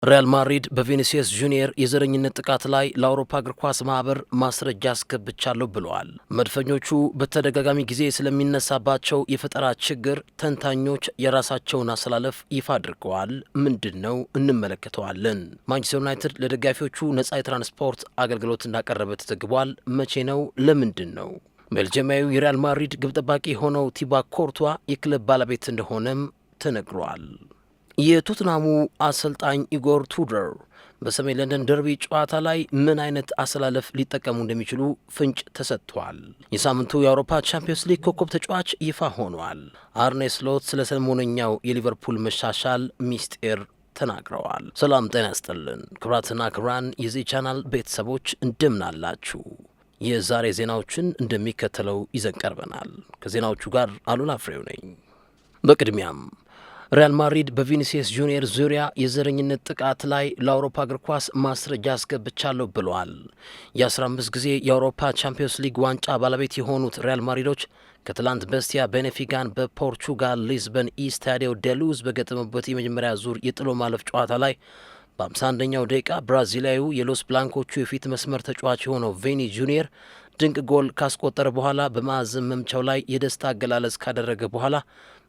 ሪያል ማድሪድ በቪኒሲየስ ጁኒየር የዘረኝነት ጥቃት ላይ ለአውሮፓ እግር ኳስ ማህበር ማስረጃ አስገብቻለሁ ብለዋል። መድፈኞቹ በተደጋጋሚ ጊዜ ስለሚነሳባቸው የፈጠራ ችግር ተንታኞች የራሳቸውን አሰላለፍ ይፋ አድርገዋል። ምንድን ነው? እንመለከተዋለን። ማንቸስተር ዩናይትድ ለደጋፊዎቹ ነጻ የትራንስፖርት አገልግሎት እንዳቀረበ ተዘግቧል። መቼ ነው? ለምንድን ነው? ቤልጅየማዊው የሪያል ማድሪድ ግብ ጠባቂ የሆነው ቲቦ ኮርቷ የክለብ ባለቤት እንደሆነም ተነግሯል። የቶትናሙ አሰልጣኝ ኢጎር ቱዶር በሰሜን ለንደን ደርቢ ጨዋታ ላይ ምን አይነት አሰላለፍ ሊጠቀሙ እንደሚችሉ ፍንጭ ተሰጥቷል። የሳምንቱ የአውሮፓ ቻምፒዮንስ ሊግ ኮከብ ተጫዋች ይፋ ሆኗል። አርኔ ስሎት ስለ ሰሞነኛው የሊቨርፑል መሻሻል ሚስጢር ተናግረዋል። ሰላም ጤና ይስጥልን ክቡራትና ክቡራን የዚህ ቻናል ቤተሰቦች እንደምናላችሁ። የዛሬ ዜናዎችን እንደሚከተለው ይዘን ቀርበናል። ከዜናዎቹ ጋር አሉላ ፍሬው ነኝ። በቅድሚያም ሪያል ማድሪድ በቪኒሲየስ ጁኒየር ዙሪያ የዘረኝነት ጥቃት ላይ ለአውሮፓ እግር ኳስ ማስረጃ አስገብቻለሁ ብለዋል። የ15 ጊዜ የአውሮፓ ቻምፒዮንስ ሊግ ዋንጫ ባለቤት የሆኑት ሪያል ማድሪዶች ከትላንት በስቲያ ቤኔፊካን በፖርቹጋል ሊዝበን ኢስታዲዮ ዴሉዝ በገጠመበት የመጀመሪያ ዙር የጥሎ ማለፍ ጨዋታ ላይ በ51ኛው ደቂቃ ብራዚላዊው የሎስ ብላንኮቹ የፊት መስመር ተጫዋች የሆነው ቪኒ ጁኒየር ድንቅ ጎል ካስቆጠረ በኋላ በማዕዘን መምቻው ላይ የደስታ አገላለጽ ካደረገ በኋላ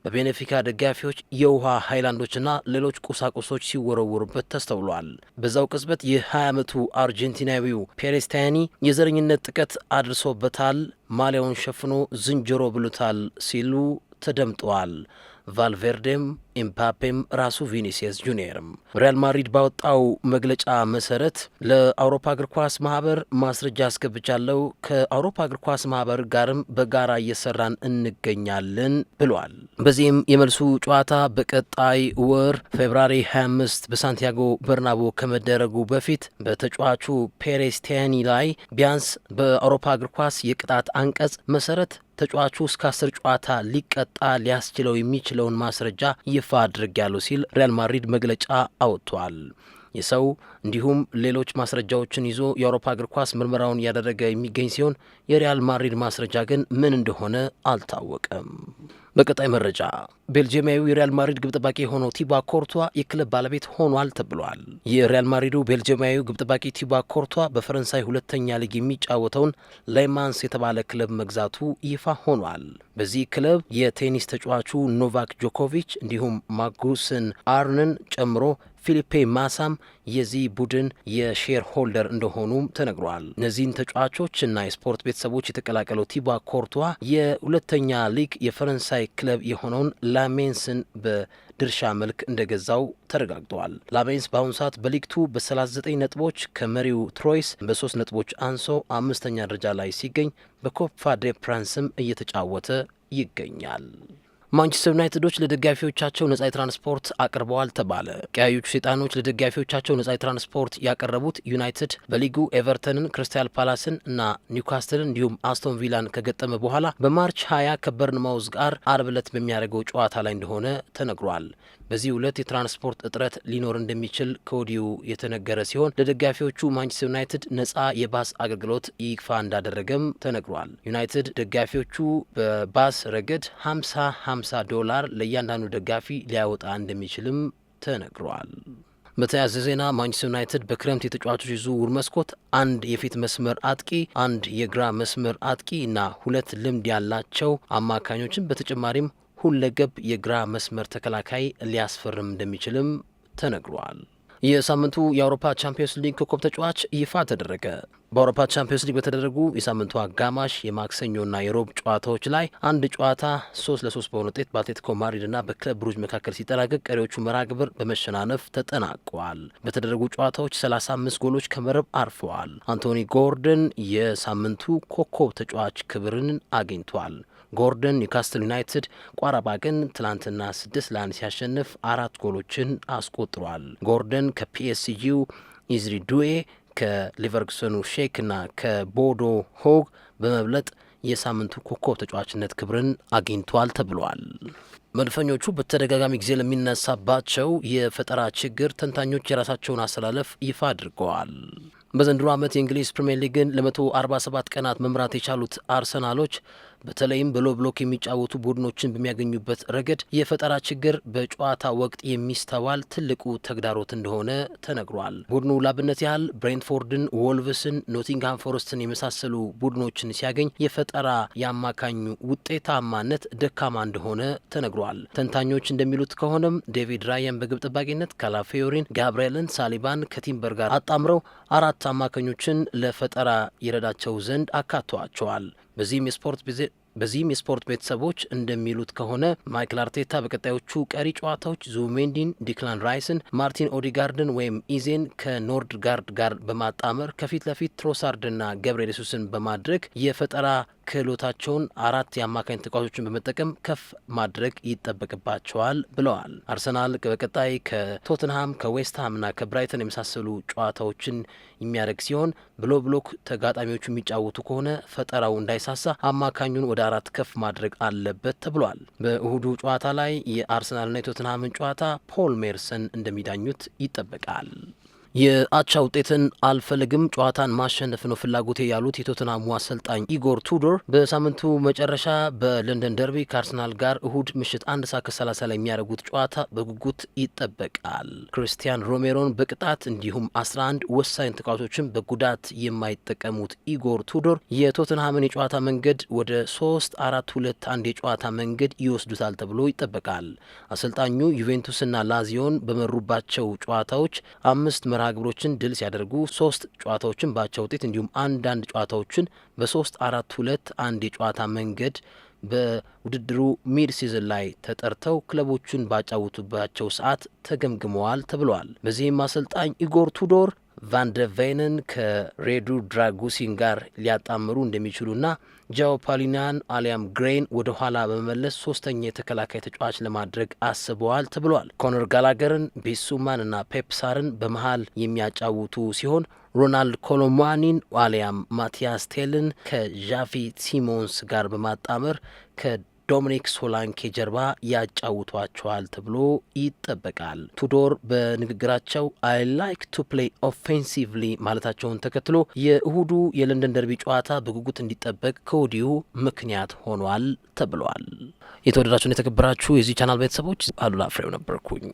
በቤኔፊካ ደጋፊዎች የውሃ ሃይላንዶችና ሌሎች ቁሳቁሶች ሲወረወሩበት ተስተውሏል። በዛው ቅጽበት የ20 ዓመቱ አርጀንቲናዊው ፔሬስታኒ የዘረኝነት ጥቃት አድርሶበታል፣ ማሊያውን ሸፍኖ ዝንጀሮ ብሉታል ሲሉ ተደምጠዋል። ቫልቬርዴም ኤምባፔም ራሱ ቪኒሲየስ ጁኒየርም ሪያል ማድሪድ ባወጣው መግለጫ መሰረት ለአውሮፓ እግር ኳስ ማህበር ማስረጃ አስገብቻለሁ፣ ከአውሮፓ እግር ኳስ ማህበር ጋርም በጋራ እየሰራን እንገኛለን ብሏል። በዚህም የመልሱ ጨዋታ በቀጣይ ወር ፌብራሪ 25 በሳንቲያጎ በርናቦ ከመደረጉ በፊት በተጫዋቹ ፔሬስቲያኒ ላይ ቢያንስ በአውሮፓ እግር ኳስ የቅጣት አንቀጽ መሰረት ተጫዋቹ እስከ 10 ጨዋታ ሊቀጣ ሊያስችለው የሚችለውን ማስረጃ ይፋ አድርጌያለሁ ሲል ሪያል ማድሪድ መግለጫ አውጥቷል። የሰው እንዲሁም ሌሎች ማስረጃዎችን ይዞ የአውሮፓ እግር ኳስ ምርመራውን እያደረገ የሚገኝ ሲሆን የሪያል ማድሪድ ማስረጃ ግን ምን እንደሆነ አልታወቀም። በቀጣይ መረጃ ቤልጅየማዊው የሪያል ማድሪድ ግብ ጠባቂ የሆነው ቲቦ ኮርቷ የክለብ ባለቤት ሆኗል ተብሏል። የሪያል ማድሪዱ ቤልጅየማዊው ግብ ጠባቂ ቲቦ ኮርቷ በፈረንሳይ ሁለተኛ ሊግ የሚጫወተውን ሌማንስ የተባለ ክለብ መግዛቱ ይፋ ሆኗል። በዚህ ክለብ የቴኒስ ተጫዋቹ ኖቫክ ጆኮቪች እንዲሁም ማጉስን አርንን ጨምሮ ፊሊፔ ማሳም የዚህ ቡድን የሼር ሆልደር እንደሆኑም ተነግሯል። እነዚህን ተጫዋቾችና የስፖርት ቤተሰቦች የተቀላቀለው ቲቦ ኮርቷ የሁለተኛ ሊግ የፈረንሳይ ክለብ የሆነውን ላሜንስን በድርሻ መልክ እንደገዛው ተረጋግጧል። ላሜንስ በአሁኑ ሰዓት በሊግቱ በ39 ነጥቦች ከመሪው ትሮይስ በ3 ነጥቦች አንሶ 5ኛ ደረጃ ላይ ሲገኝ በኮፓ ዴ ፍራንስም እየተጫወተ ይገኛል። ማንቸስተር ዩናይትዶች ለደጋፊዎቻቸው ነጻ የትራንስፖርት አቅርበዋል ተባለ። ቀያዮቹ ሰይጣኖች ለደጋፊዎቻቸው ነጻ የትራንስፖርት ያቀረቡት ዩናይትድ በሊጉ ኤቨርተንን፣ ክሪስታል ፓላስን እና ኒውካስትልን እንዲሁም አስቶን ቪላን ከገጠመ በኋላ በማርች 20 ከበርንማውዝ ጋር አርብ ዕለት በሚያደርገው ጨዋታ ላይ እንደሆነ ተነግሯል። በዚህ ዕለት የትራንስፖርት እጥረት ሊኖር እንደሚችል ከወዲሁ የተነገረ ሲሆን ለደጋፊዎቹ ማንቸስተር ዩናይትድ ነጻ የባስ አገልግሎት ይፋ እንዳደረገም ተነግሯል። ዩናይትድ ደጋፊዎቹ በባስ ረገድ $50 ለእያንዳንዱ ደጋፊ ሊያወጣ እንደሚችልም ተነግሯል። በተያያዘ ዜና ማንቸስተር ዩናይትድ በክረምት የተጫዋቾች ዝውውር መስኮት አንድ የፊት መስመር አጥቂ፣ አንድ የግራ መስመር አጥቂ እና 2 ልምድ ያላቸው አማካኞችን በተጨማሪም ሁለገብ የግራ መስመር ተከላካይ ሊያስፈርም እንደሚችልም ተነግሯል። የሳምንቱ የአውሮፓ ቻምፒዮንስ ሊግ ኮከብ ተጫዋች ይፋ ተደረገ። በአውሮፓ ቻምፒዮንስ ሊግ በተደረጉ የሳምንቱ አጋማሽ የማክሰኞና የሮብ ጨዋታዎች ላይ አንድ ጨዋታ 3-3 በሆነ ውጤት በአትሌቲኮ ማድሪድና በክለብ ብሩጅ መካከል ሲጠናቀቅ ቀሪዎቹ መርሃ ግብር በመሸናነፍ ተጠናቀዋል። በተደረጉ ጨዋታዎች 35 ጎሎች ከመረብ አርፈዋል። አንቶኒ ጎርደን የሳምንቱ ኮከብ ተጫዋች ክብርን አግኝቷል። ጎርደን ኒውካስትል ዩናይትድ ቋራባግን ትላንትና 6-1 ሲያሸንፍ 4 ጎሎችን አስቆጥሯል። ጎርደን ከፒኤስጂው ኢዝሪ ዱዌ ከሊቨርኩሰኑ ሼክና ከቦዶ ሆግ በመብለጥ የሳምንቱ ኮከብ ተጫዋችነት ክብርን አግኝቷል ተብሏል። መድፈኞቹ በተደጋጋሚ ጊዜ ለሚነሳባቸው የፈጠራ ችግር ተንታኞች የራሳቸውን አሰላለፍ ይፋ አድርገዋል። በዘንድሮ ዓመት የእንግሊዝ ፕሪምየር ሊግን ለ147 ቀናት መምራት የቻሉት አርሰናሎች በተለይም በሎ ብሎክ የሚጫወቱ ቡድኖችን በሚያገኙበት ረገድ የፈጠራ ችግር በጨዋታ ወቅት የሚስተዋል ትልቁ ተግዳሮት እንደሆነ ተነግሯል። ቡድኑ ላብነት ያህል ብሬንትፎርድን፣ ወልቭስን፣ ኖቲንግሃም ፎረስትን የመሳሰሉ ቡድኖችን ሲያገኝ የፈጠራ የአማካኙ ውጤታማነት ደካማ እንደሆነ ተነግሯል። ተንታኞች እንደሚሉት ከሆነም ዴቪድ ራያን በግብ ጠባቂነት፣ ካላፊዮሪን፣ ጋብርኤልን፣ ሳሊባን ከቲምበር ጋር አጣምረው 4 አማካኞችን ለፈጠራ ይረዳቸው ዘንድ አካተዋቸዋል። በዚህም የስፖርት ቤተሰቦች እንደሚሉት ከሆነ ማይክል አርቴታ በቀጣዮቹ ቀሪ ጨዋታዎች ዙሜንዲን፣ ዲክላን ራይስን፣ ማርቲን ኦዲጋርድን ወይም ኢዜን ከኖርድጋርድ ጋር በማጣመር ከፊት ለፊት ትሮሳርድና ገብርኤል ሱስን በማድረግ የፈጠራ ክህሎታቸውን 4 የአማካኝ ተጫዋቾችን በመጠቀም ከፍ ማድረግ ይጠበቅባቸዋል ብለዋል። አርሰናል በቀጣይ ከቶትንሃም ከዌስትሃምና ከብራይተን የመሳሰሉ ጨዋታዎችን የሚያደርግ ሲሆን ብሎ ብሎክ ተጋጣሚዎቹ የሚጫወቱ ከሆነ ፈጠራው እንዳይሳሳ አማካኙን ወደ 4 ከፍ ማድረግ አለበት ተብሏል። በእሁዱ ጨዋታ ላይ የአርሰናልና የቶትንሃምን ጨዋታ ፖል ሜርሰን እንደሚዳኙት ይጠበቃል። የአቻ ውጤትን አልፈልግም፣ ጨዋታን ማሸነፍ ነው ፍላጎቴ ያሉት የቶተንሃሙ አሰልጣኝ ኢጎር ቱዶር በሳምንቱ መጨረሻ በለንደን ደርቢ ከአርሰናል ጋር እሁድ ምሽት 1:30 ላይ የሚያደርጉት ጨዋታ በጉጉት ይጠበቃል። ክሪስቲያን ሮሜሮን በቅጣት እንዲሁም 11 ወሳኝ ተጫዋቾችን በጉዳት የማይጠቀሙት ኢጎር ቱዶር የቶተንሃምን የጨዋታ መንገድ ወደ 3-4-2-1 የጨዋታ መንገድ ይወስዱታል ተብሎ ይጠበቃል። አሰልጣኙ ዩቬንቱስና ላዚዮን በመሩባቸው ጨዋታዎች 5 መርሃ ግብሮችን ድል ሲያደርጉ 3 ጨዋታዎችን በአቻ ውጤት እንዲሁም አንዳንድ ጨዋታዎችን በ3-4-2-1 የጨዋታ መንገድ በውድድሩ ሚድ ሲዝን ላይ ተጠርተው ክለቦቹን ባጫወቱባቸው ሰዓት ተገምግመዋል ተብሏል። በዚህም አሰልጣኝ ኢጎር ቱዶር ቫንደቬንን ከሬዱ ድራጉሲን ጋር ሊያጣምሩ እንደሚችሉና ጃኦ ፓሊናን አሊያም ግሬን ወደ ኋላ በመመለስ 3ኛ የተከላካይ ተጫዋች ለማድረግ አስበዋል ተብሏል። ኮነር ጋላገርን፣ ቢሱማን እና ፔፕሳርን በመሃል የሚያጫውቱ ሲሆን ሮናልድ ኮሎሙዋኒን አሊያም ማቲያስ ቴልን ከዣቪ ሲሞንስ ጋር በማጣመር ዶሚኒክ ሶላንኬ ጀርባ ያጫውቷቸዋል ተብሎ ይጠበቃል። ቱዶር በንግግራቸው አይ ላይክ ቱ ፕሌይ ኦፌንሲቭሊ ማለታቸውን ተከትሎ የእሁዱ የለንደን ደርቢ ጨዋታ በጉጉት እንዲጠበቅ ከወዲሁ ምክንያት ሆኗል ተብሏል። የተወደዳችሁን የተከበራችሁ የዚህ ቻናል ቤተሰቦች አሉላ ፍሬው ነበርኩኝ።